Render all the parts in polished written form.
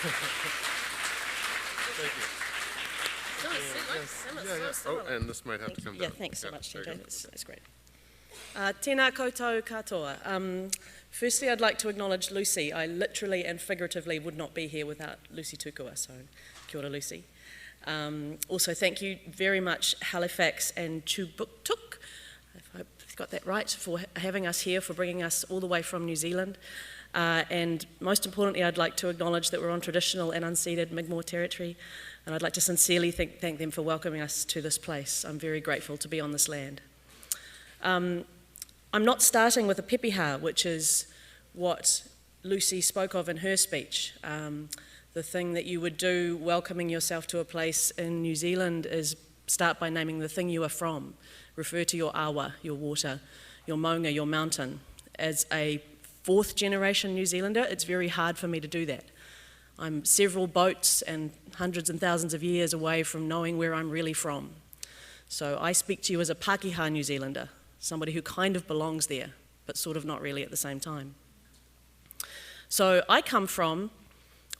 Thank you. Oh, and this might have to come down. Yeah, thanks so much, TJ. That's great. Tēnā koutou katoa. Firstly, I'd like to acknowledge Lucy. I literally and figuratively would not be here without Lucy Tukua, so kia ora, Lucy. Also, thank you very much, Halifax and Chubuktuk, if I've got that right, for having us here, for bringing us all the way from New Zealand. And most importantly, I'd like to acknowledge that we're on traditional and unceded Mi'kmaq territory, and I'd like to sincerely thank them for welcoming us to this place. I'm very grateful to be on this land. I'm not starting with a pepeha, which is what Lucy spoke of in her speech. The thing that you would do welcoming yourself to a place in New Zealand is start by naming the thing you are from. Refer to your awa, your water, your maunga, your mountain. As a fourth generation New Zealander, it's very hard for me to do that. I'm several boats and hundreds and thousands of years away from knowing where I'm really from. So I speak to you as a Pākehā New Zealander, somebody who kind of belongs there, but sort of not really at the same time. So I come from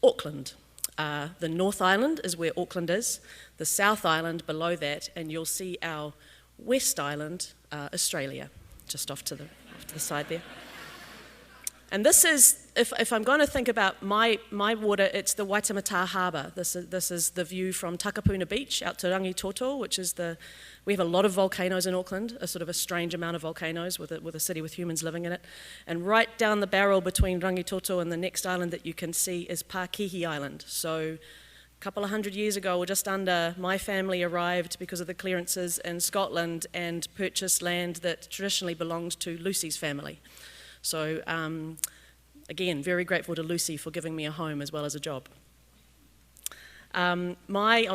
Auckland. The North Island is where Auckland is, the South Island below that, and you'll see our West Island, Australia, just off to the side there. And this is, if I'm going to think about my water, it's the Waitemata Harbour. This is the view from Takapuna Beach out to Rangitoto, which is we have a lot of volcanoes in Auckland, a sort of a strange amount of volcanoes with a city with humans living in it. And right down the barrel between Rangitoto and the next island that you can see is Pakihi Island. So a couple of hundred years ago, or just under, my family arrived because of the clearances in Scotland and purchased land that traditionally belonged to Lucy's family. So again, very grateful to Lucy for giving me a home as well as a job. I'll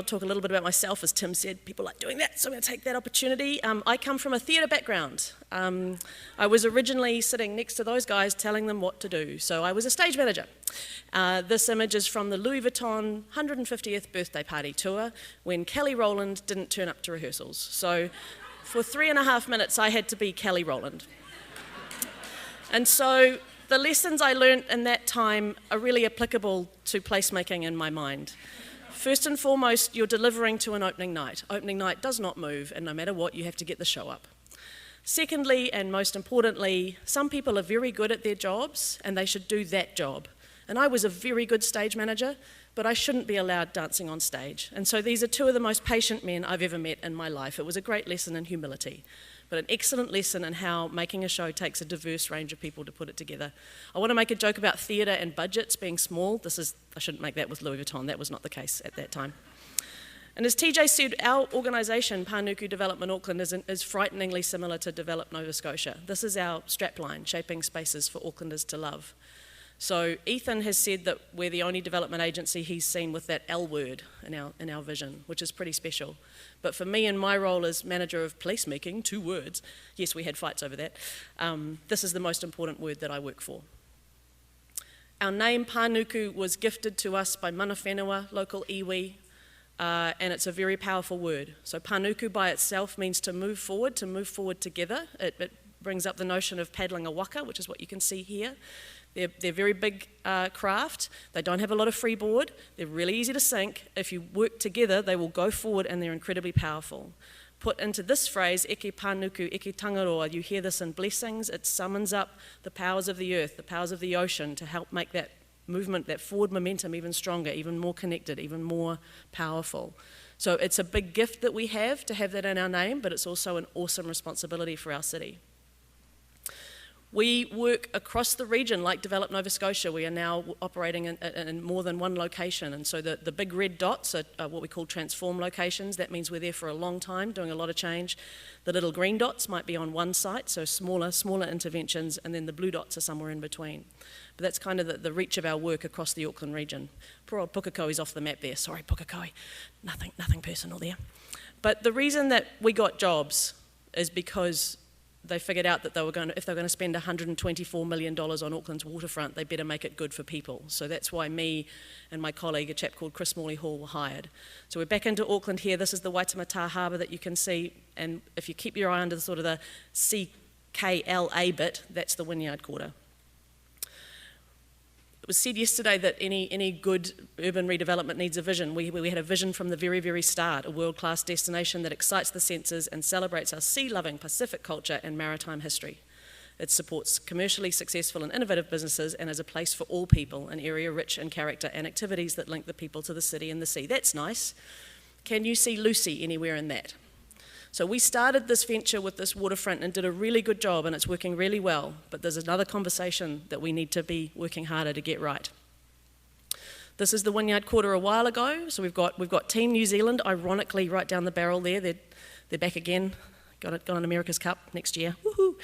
talk a little bit about myself, as Tim said, people like doing that, so I'm going to take that opportunity. I come from a theatre background. I was originally sitting next to those guys telling them what to do, so I was a stage manager. This image is from the Louis Vuitton 150th birthday party tour when Kelly Rowland didn't turn up to rehearsals. So for 3.5 minutes I had to be Kelly Rowland. And so the lessons I learnt in that time are really applicable to placemaking in my mind. First and foremost, you're delivering to an opening night. Opening night does not move, and no matter what, you have to get the show up. Secondly, and most importantly, some people are very good at their jobs, and they should do that job. And I was a very good stage manager, but I shouldn't be allowed dancing on stage. And so these are two of the most patient men I've ever met in my life. It was a great lesson in humility, but an excellent lesson in how making a show takes a diverse range of people to put it together. I want to make a joke about theatre and budgets being small. I shouldn't make that with Louis Vuitton. That was not the case at that time. And as TJ said, our organisation, Panuku Development Auckland, is frighteningly similar to Develop Nova Scotia. This is our strapline, shaping spaces for Aucklanders to love. So Ethan has said that we're the only development agency he's seen with that L word in our vision, which is pretty special. But for me, in my role as manager of placemaking, 2 words, yes, we had fights over that, this is the most important word that I work for. Our name, Panuku, was gifted to us by mana whenua, local iwi, and it's a very powerful word. So Panuku by itself means to move forward together. It brings up the notion of paddling a waka, which is what you can see here. They're very big craft. They don't have a lot of freeboard. They're really easy to sink. If you work together, they will go forward and they're incredibly powerful. Put into this phrase, eke panuku, eke tangaroa, you hear this in blessings. It summons up the powers of the earth, the powers of the ocean to help make that movement, that forward momentum even stronger, even more connected, even more powerful. So it's a big gift that we have to have that in our name, but it's also an awesome responsibility for our city. We work across the region like Develop Nova Scotia. We are now operating in more than one location, and so the big red dots are what we call transform locations. That means we're there for a long time, doing a lot of change. The little green dots might be on one site, so smaller interventions, and then the blue dots are somewhere in between. But that's kind of the reach of our work across the Auckland region. Poor old Pukekohe's off the map there. Sorry, Pukekohe. Nothing personal there. But the reason that we got jobs is because they figured out that if they were going to spend $124 million on Auckland's waterfront, they better make it good for people. So that's why me and my colleague, a chap called Chris Morley Hall, were hired. So we're back into Auckland here. This is the Waitemata Harbour that you can see. And if you keep your eye under the sort of the CKLA bit, that's the Wynyard Quarter. It was said yesterday that any good urban redevelopment needs a vision. We had a vision from the very, very start, a world-class destination that excites the senses and celebrates our sea-loving Pacific culture and maritime history. It supports commercially successful and innovative businesses and is a place for all people, an area rich in character and activities that link the people to the city and the sea. That's nice. Can you see Lucy anywhere in that? So we started this venture with this waterfront and did a really good job, and it's working really well, but there's another conversation that we need to be working harder to get right. This is the Wynyard Quarter a while ago, so we've got Team New Zealand, ironically right down the barrel there. They're back again. Got an America's Cup next year. Woohoo!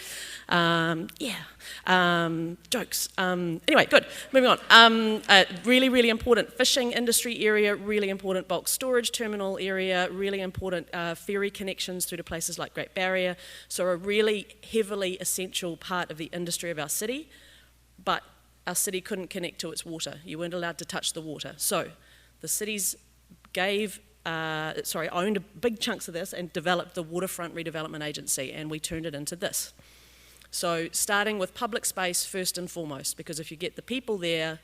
Jokes. Anyway, good. Moving on. Really, really important fishing industry area, really important bulk storage terminal area, really important ferry connections through to places like Great Barrier. So a really heavily essential part of the industry of our city, but our city couldn't connect to its water. You weren't allowed to touch the water. So the cities owned big chunks of this and developed the Waterfront Redevelopment Agency, and we turned it into this. So starting with public space first and foremost, because if you get the people there,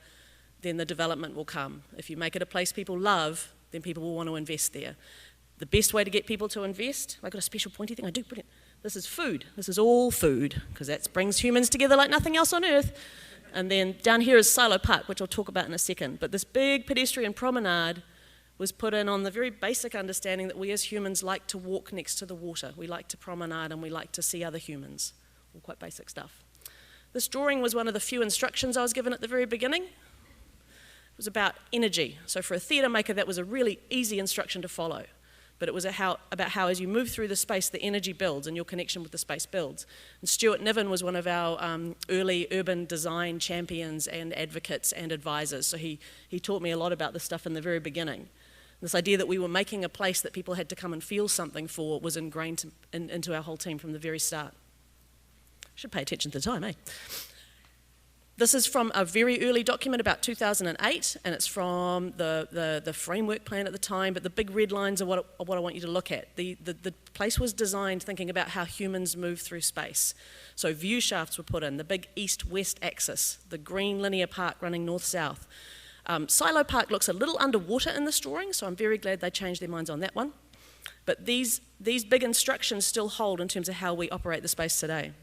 then the development will come. If you make it a place people love, then people will want to invest there. The best way to get people to invest, I've got a special pointy thing, I do put it, this is food. This is all food, because that brings humans together like nothing else on earth. And then down here is Silo Park, which I'll talk about in a second. But this big pedestrian promenade was put in on the very basic understanding that we as humans like to walk next to the water. We like to promenade and we like to see other humans. All quite basic stuff. This drawing was one of the few instructions I was given at the very beginning. It was about energy. So for a theatre maker, that was a really easy instruction to follow. But it was about how as you move through the space, the energy builds and your connection with the space builds. And Stuart Niven was one of our early urban design champions and advocates and advisors. So he taught me a lot about this stuff in the very beginning. This idea that we were making a place that people had to come and feel something for was ingrained into our whole team from the very start. Should pay attention to the time, eh? This is from a very early document about 2008, and it's from the framework plan at the time, but the big red lines are what I want you to look at. The place was designed thinking about how humans move through space. So view shafts were put in, the big east-west axis, the green linear park running north-south. Silo Park looks a little underwater in this drawing, so I'm very glad they changed their minds on that one. But these big instructions still hold in terms of how we operate the space today.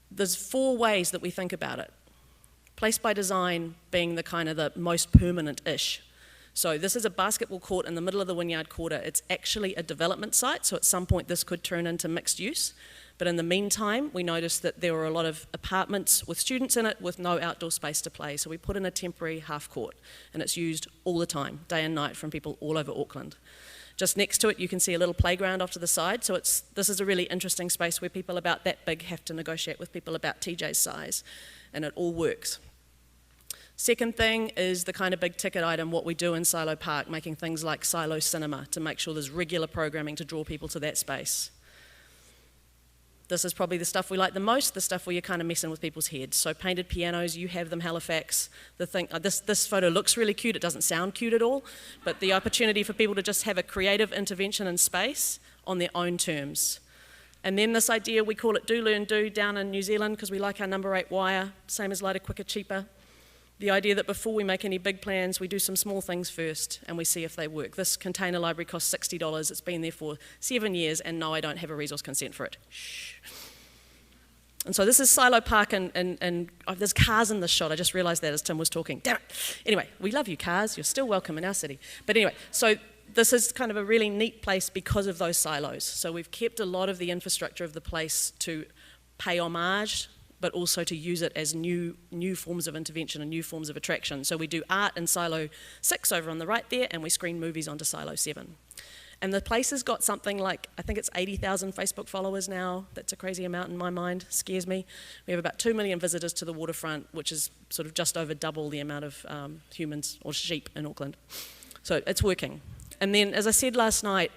There's 4 ways that we think about it. Place by design being the kind of the most permanent-ish. So this is a basketball court in the middle of the Wynyard Quarter. It's actually a development site, so at some point this could turn into mixed use. But in the meantime, we noticed that there were a lot of apartments with students in it with no outdoor space to play. So we put in a temporary half court, and it's used all the time, day and night, from people all over Auckland. Just next to it, you can see a little playground off to the side. So this is a really interesting space where people about that big have to negotiate with people about TJ's size, and it all works. Second thing is the kind of big ticket item, what we do in Silo Park, making things like Silo Cinema to make sure there's regular programming to draw people to that space. This is probably the stuff we like the most, the stuff where you're kind of messing with people's heads. So painted pianos, you have them, Halifax. This photo looks really cute, it doesn't sound cute at all, but the opportunity for people to just have a creative intervention in space on their own terms. And then this idea, we call it Do Learn Do down in New Zealand because we like our number 8 wire, same as lighter, quicker, cheaper. The idea that before we make any big plans, we do some small things first and we see if they work. This container library costs $60. It's been there for 7 years, and no, I don't have a resource consent for it. Shh. And so this is Silo Park, and there's cars in this shot. I just realised that as Tim was talking. Damn it. Anyway, we love you, cars. You're still welcome in our city. But anyway, so this is kind of a really neat place because of those silos. So we've kept a lot of the infrastructure of the place to pay homage, but also to use it as new forms of intervention and new forms of attraction. So we do art in Silo 6 over on the right there, and we screen movies onto Silo 7. And the place has got something like, I think it's 80,000 Facebook followers now. That's a crazy amount in my mind, scares me. We have about 2 million visitors to the waterfront, which is sort of just over double the amount of humans or sheep in Auckland. So it's working. And then, as I said last night,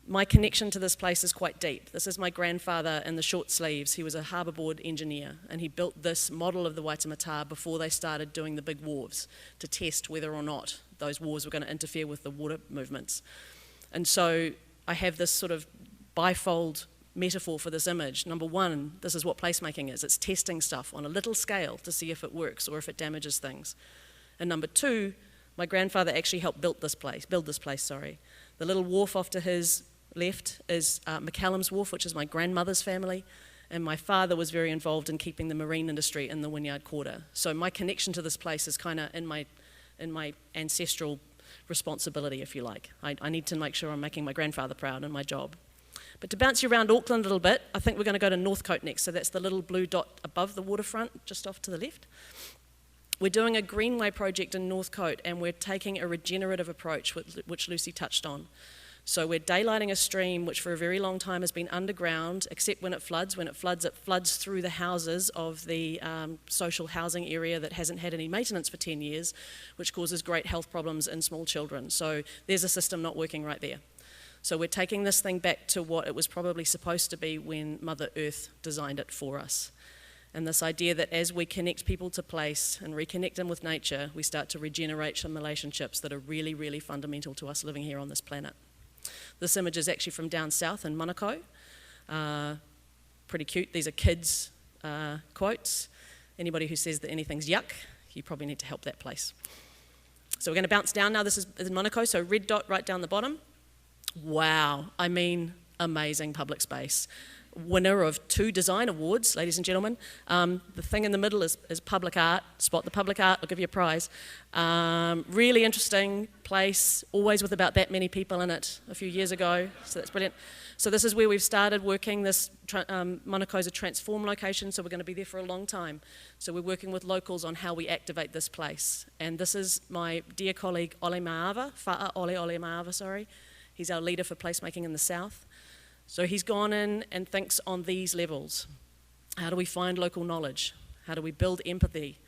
my connection to this place is quite deep. This is my grandfather in the short sleeves. He was a harbour board engineer, and he built this model of the Waitemata before they started doing the big wharves to test whether or not those wharves were going to interfere with the water movements. And so I have this sort of bifold metaphor for this image. Number one, this is what placemaking is. It's testing stuff on a little scale to see if it works or if it damages things. And number two, my grandfather actually helped build this place. The little wharf off to his left is McCallum's Wharf, which is my grandmother's family, and my father was very involved in keeping the marine industry in the Wynyard Quarter. So my connection to this place is kind of in my ancestral responsibility, if you like. I need to make sure I'm making my grandfather proud in my job. But to bounce you around Auckland a little bit, I think we're going to go to Northcote next. So that's the little blue dot above the waterfront, just off to the left. We're doing a greenway project in Northcote, and we're taking a regenerative approach, which Lucy touched on. So we're daylighting a stream which for a very long time has been underground, except when it floods. When it floods through the houses of the social housing area that hasn't had any maintenance for 10 years, which causes great health problems in small children. So there's a system not working right there. So we're taking this thing back to what it was probably supposed to be when Mother Earth designed it for us. And this idea that as we connect people to place and reconnect them with nature, we start to regenerate some relationships that are really, really fundamental to us living here on this planet. This image is actually from down south in Manukau. Pretty cute. These are kids' quotes. Anybody who says that anything's yuck, you probably need to help that place. So we're going to bounce down now. This is in Manukau, so red dot right down the bottom. Wow, I mean, amazing public space. Winner of 2 design awards, ladies and gentlemen. The thing in the middle is public art. Spot the public art, I'll give you a prize. Really interesting place, always with about that many people in it a few years ago, so that's brilliant. So this is where we've started working. Manukau is a transform location, so we're going to be there for a long time. So we're working with locals on how we activate this place. And this is my dear colleague Ole Maava, Fa'a Ole Maava, sorry. He's our leader for placemaking in the south. So he's gone in and thinks on these levels. How do we find local knowledge? How do we build empathy?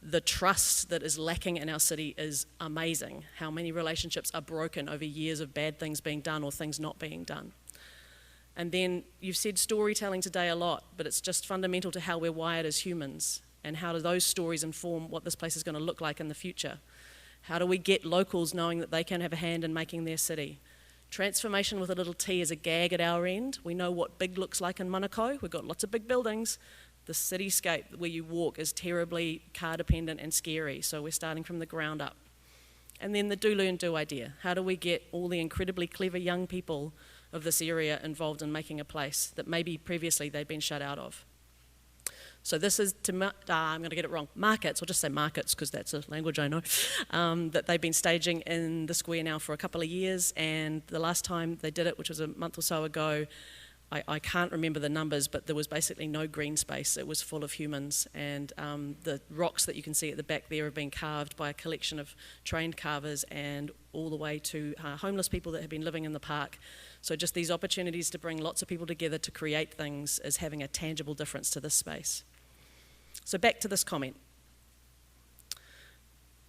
The trust that is lacking in our city is amazing. How many relationships are broken over years of bad things being done or things not being done. And then you've said storytelling today a lot, but it's just fundamental to how we're wired as humans, and how do those stories inform what this place is going to look like in the future. How do we get locals knowing that they can have a hand in making their city? Transformation with a little t is a gag at our end. We know what big looks like in Manukau. We've got lots of big buildings. The cityscape where you walk is terribly car dependent and scary, so we're starting from the ground up. And then the do learn do idea. How do we get all the incredibly clever young people of this area involved in making a place that maybe previously they'd been shut out of? So this is, I'm going to get it wrong, markets, I'll just say markets because that's a language I know, that they've been staging in the square now for a couple of years, and the last time they did it, which was a month or so ago, I can't remember the numbers, but there was basically no green space. It was full of humans, and the rocks that you can see at the back there have been carved by a collection of trained carvers, and all the way to homeless people that have been living in the park. So just these opportunities to bring lots of people together to create things is having a tangible difference to this space. So back to this comment.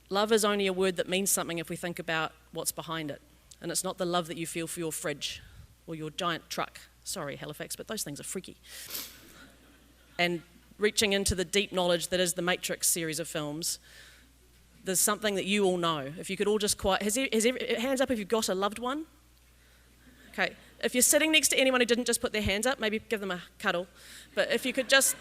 Love is only a word that means something if we think about what's behind it. And it's not the love that you feel for your fridge or your giant truck. Sorry, Halifax, but those things are freaky. And reaching into the deep knowledge that is the Matrix series of films, there's something that you all know. If you could all just quiet, hands up if you've got a loved one. Okay, if you're sitting next to anyone who didn't just put their hands up, maybe give them a cuddle. But if you could just,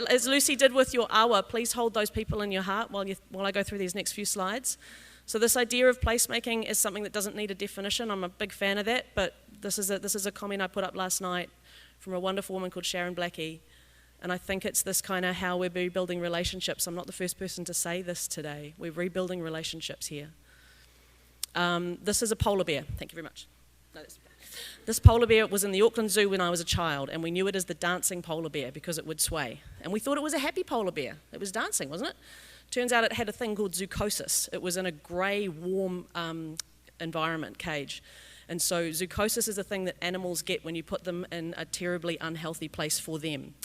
as Lucy did with your awa, please hold those people in your heart while I go through these next few slides. So this idea of placemaking is something that doesn't need a definition. I'm a big fan of that, but this is a comment I put up last night from a wonderful woman called Sharon Blackie. And I think it's this kind of how we're rebuilding relationships. I'm not the first person to say this today. We're rebuilding relationships here. This is a polar bear. Thank you very much. No, this polar bear was in the Auckland Zoo when I was a child, and we knew it as the dancing polar bear because it would sway. And we thought it was a happy polar bear. It was dancing, wasn't it? Turns out it had a thing called zoochosis. It was in a grey, warm environment, cage. And so zoochosis is a thing that animals get when you put them in a terribly unhealthy place for them.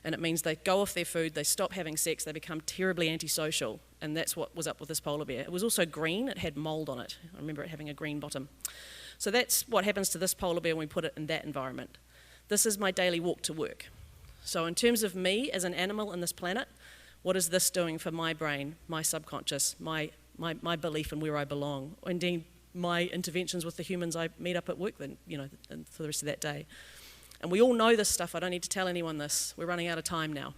And it means they go off their food, they stop having sex, they become terribly antisocial. And that's what was up with this polar bear. It was also green, it had mould on it. I remember it having a green bottom. So that's what happens to this polar bear when we put it in that environment. This is my daily walk to work. So in terms of me as an animal in this planet, what is this doing for my brain, my subconscious, my belief in where I belong, indeed my interventions with the humans I meet up at work then, for the rest of that day? And we all know this stuff. I don't need to tell anyone this. We're running out of time now.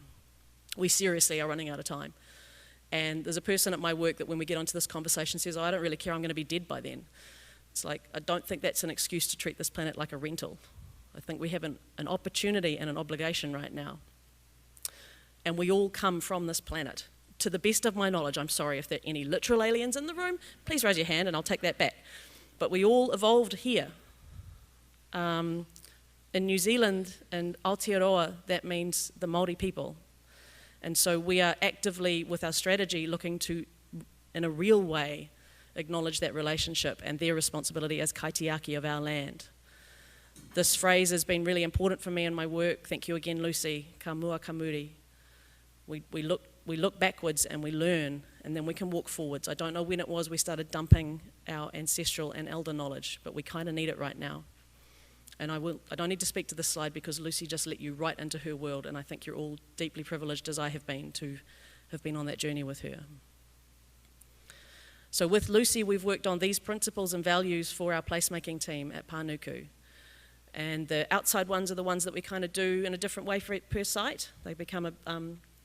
We seriously are running out of time. And there's a person at my work that when we get onto this conversation says, oh, I don't really care, I'm going to be dead by then. It's like, I don't think that's an excuse to treat this planet like a rental. I think we have an opportunity and an obligation right now. And we all come from this planet. To the best of my knowledge, I'm sorry if there are any literal aliens in the room, please raise your hand and I'll take that back. But we all evolved here. In New Zealand and Aotearoa, that means the Māori people. And so we are actively, with our strategy, looking to, in a real way, acknowledge that relationship and their responsibility as kaitiaki of our land. This phrase has been really important for me in my work. Thank you again, Lucy. Ka mua ka muri. We look backwards and we learn, and then we can walk forwards. I don't know when it was we started dumping our ancestral and elder knowledge, but we kind of need it right now. And I don't need to speak to this slide because Lucy just let you right into her world, and I think you're all deeply privileged, as I have been, to have been on that journey with her. So with Lucy, we've worked on these principles and values for our placemaking team at Panuku. And the outside ones are the ones that we kind of do in a different way per site. They become a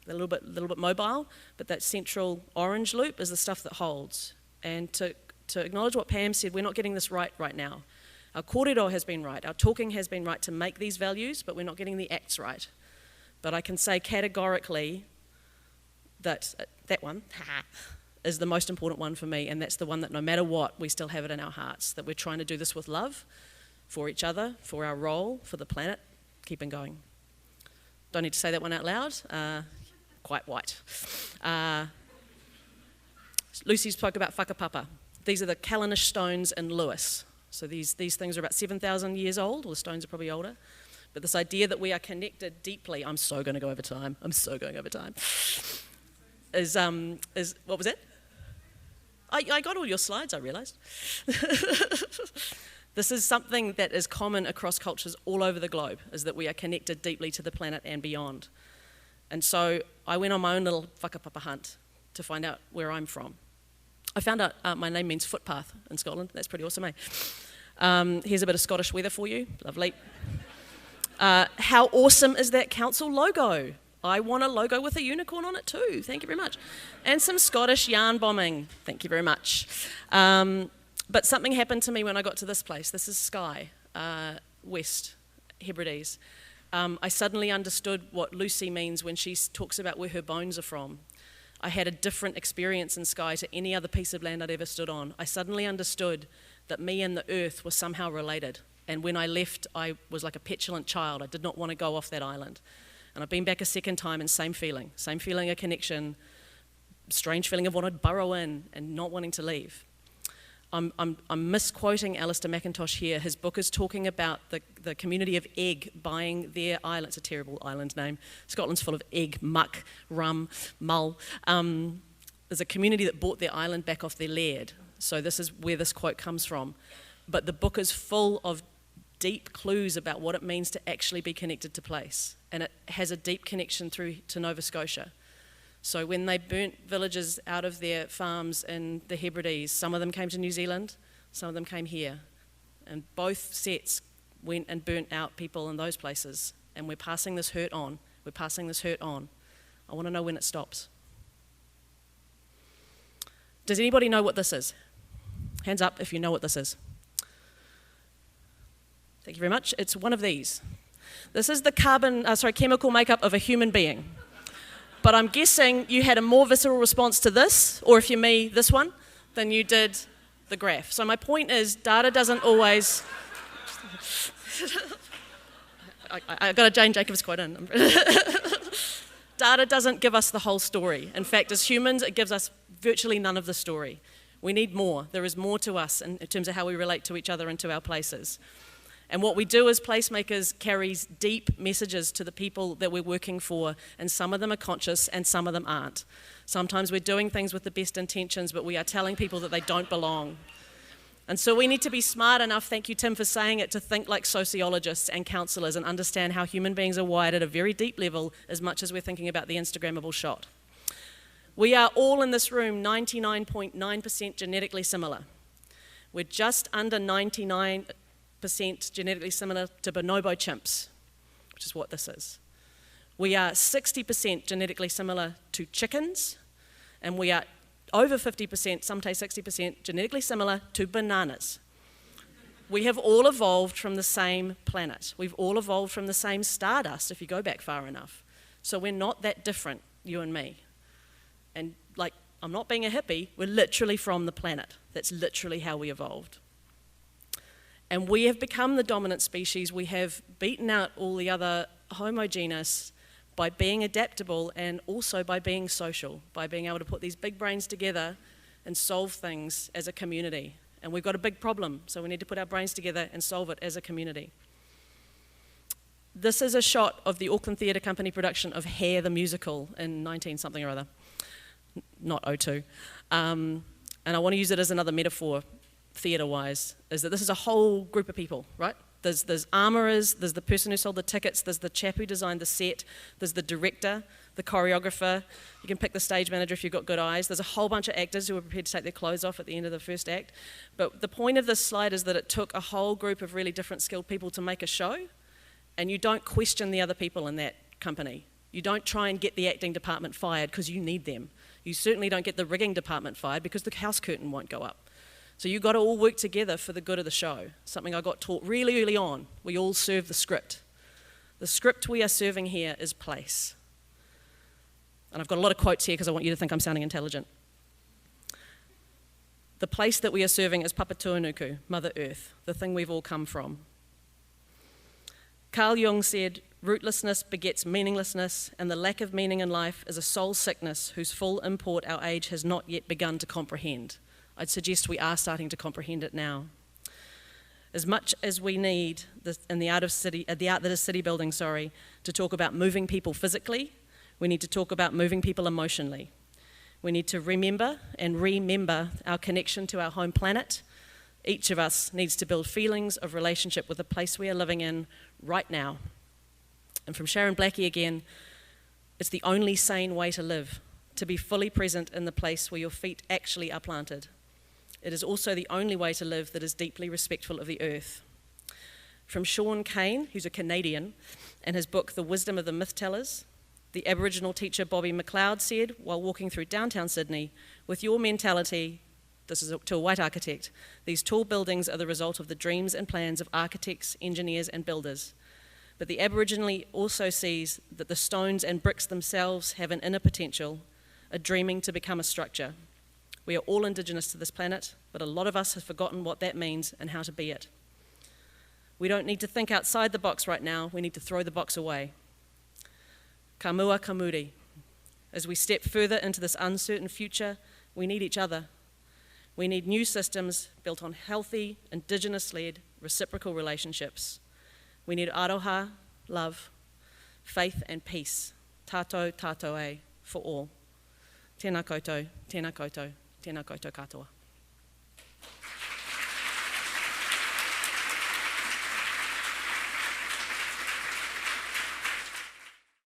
little bit mobile, but that central orange loop is the stuff that holds. And to acknowledge what Pam said, we're not getting this right now. Our kōrero has been right, our talking has been right to make these values, but we're not getting the acts right. But I can say categorically that that one is the most important one for me, and that's the one that no matter what, we still have it in our hearts, that we're trying to do this with love, for each other, for our role, for the planet, keeping going. Don't need to say that one out loud, quite white. Lucy spoke about whakapapa. These are the Callanish stones in Lewis. So these things are about 7,000 years old, or the stones are probably older. But this idea that we are connected deeply, I'm so going over time, is what was it? I got all your slides, I realised. This is something that is common across cultures all over the globe, is that we are connected deeply to the planet and beyond. And so I went on my own little whakapapa hunt to find out where I'm from. I found out my name means footpath in Scotland. That's pretty awesome, eh? Here's a bit of Scottish weather for you. Lovely. How awesome is that council logo? I want a logo with a unicorn on it too. Thank you very much. And some Scottish yarn bombing. Thank you very much. But something happened to me when I got to this place. This is Skye, West Hebrides. I suddenly understood what Lucy means when she talks about where her bones are from. I had a different experience in Skye to any other piece of land I'd ever stood on. I suddenly understood that me and the earth were somehow related. And when I left, I was like a petulant child. I did not want to go off that island. And I've been back a second time and same feeling of connection, strange feeling of wanting to burrow in and not wanting to leave. I'm misquoting Alistair McIntosh here. His book is talking about the community of Egg buying their island. It's a terrible island name. Scotland's full of egg, muck, rum, mull. There's a community that bought their island back off their laird. So this is where this quote comes from. But the book is full of deep clues about what it means to actually be connected to place. And it has a deep connection through to Nova Scotia. So when they burnt villages out of their farms in the Hebrides, some of them came to New Zealand, some of them came here. And both sets went and burnt out people in those places. And we're passing this hurt on. I want to know when it stops. Does anybody know what this is? Hands up if you know what this is. Thank you very much. It's one of these. This is the chemical makeup of a human being. But I'm guessing you had a more visceral response to this, or if you're me, this one, than you did the graph. So my point is, data doesn't always... I got a Jane Jacobs quote in. Data doesn't give us the whole story. In fact, as humans, it gives us virtually none of the story. We need more. There is more to us in terms of how we relate to each other and to our places. And what we do as placemakers carries deep messages to the people that we're working for, and some of them are conscious and some of them aren't. Sometimes we're doing things with the best intentions, but we are telling people that they don't belong. And so we need to be smart enough, thank you Tim for saying it, to think like sociologists and counsellors and understand how human beings are wired at a very deep level as much as we're thinking about the Instagrammable shot. We are all in this room 99.9% genetically similar. We're just under 99% genetically similar to bonobo chimps. which is what this is. We are 60% genetically similar to chickens, and we are over 50%, some say 60%, genetically similar to bananas. We have all evolved from the same planet. We've all evolved from the same stardust, if you go back far enough. So we're not that different, you and me. And like, I'm not being a hippie, we're literally from the planet. That's literally how we evolved. And we have become the dominant species. We have beaten out all the other Homo genus by being adaptable and also by being social, by being able to put these big brains together and solve things as a community. And we've got a big problem, so we need to put our brains together and solve it as a community. This is a shot of the Auckland Theatre Company production of Hair the Musical in 19-something or other, not '02. And I want to use it as another metaphor, theatre-wise, is that this is a whole group of people, right? There's armourers, there's the person who sold the tickets, there's the chap who designed the set, there's the director, the choreographer, you can pick the stage manager if you've got good eyes. There's a whole bunch of actors who are prepared to take their clothes off at the end of the first act. But the point of this slide is that it took a whole group of really different skilled people to make a show, and you don't question the other people in that company. You don't try and get the acting department fired because you need them. You certainly don't get the rigging department fired because the house curtain won't go up. So you've got to all work together for the good of the show, something I got taught really early on. We all serve the script. The script we are serving here is place. And I've got a lot of quotes here because I want you to think I'm sounding intelligent. The place that we are serving is Papatūānuku, Mother Earth, the thing we've all come from. Carl Jung said, "Rootlessness begets meaninglessness, and the lack of meaning in life is a soul sickness whose full import our age has not yet begun to comprehend." I'd suggest we are starting to comprehend it now. As much as we need in the art that is city building, to talk about moving people physically, we need to talk about moving people emotionally. We need to remember and remember our connection to our home planet. Each of us needs to build feelings of relationship with the place we are living in right now. And from Sharon Blackie again, it's the only sane way to live, to be fully present in the place where your feet actually are planted. It is also the only way to live that is deeply respectful of the earth. From Sean Kane, who's a Canadian, and his book, The Wisdom of the Myth Tellers, the Aboriginal teacher Bobby McLeod said, while walking through downtown Sydney, "With your mentality," this is to a white architect, "these tall buildings are the result of the dreams and plans of architects, engineers, and builders. But the Aboriginal also sees that the stones and bricks themselves have an inner potential, a dreaming to become a structure. We are all Indigenous to this planet, but a lot of us have forgotten what that means and how to be it. We don't need to think outside the box right now, we need to throw the box away. Ka mua ka muri. As we step further into this uncertain future, we need each other. We need new systems built on healthy, Indigenous-led, reciprocal relationships. We need aroha, love, faith and peace, tātou tātou e, for all. Tēnā koutou, tēnā koutou, tēnā koutou katoa."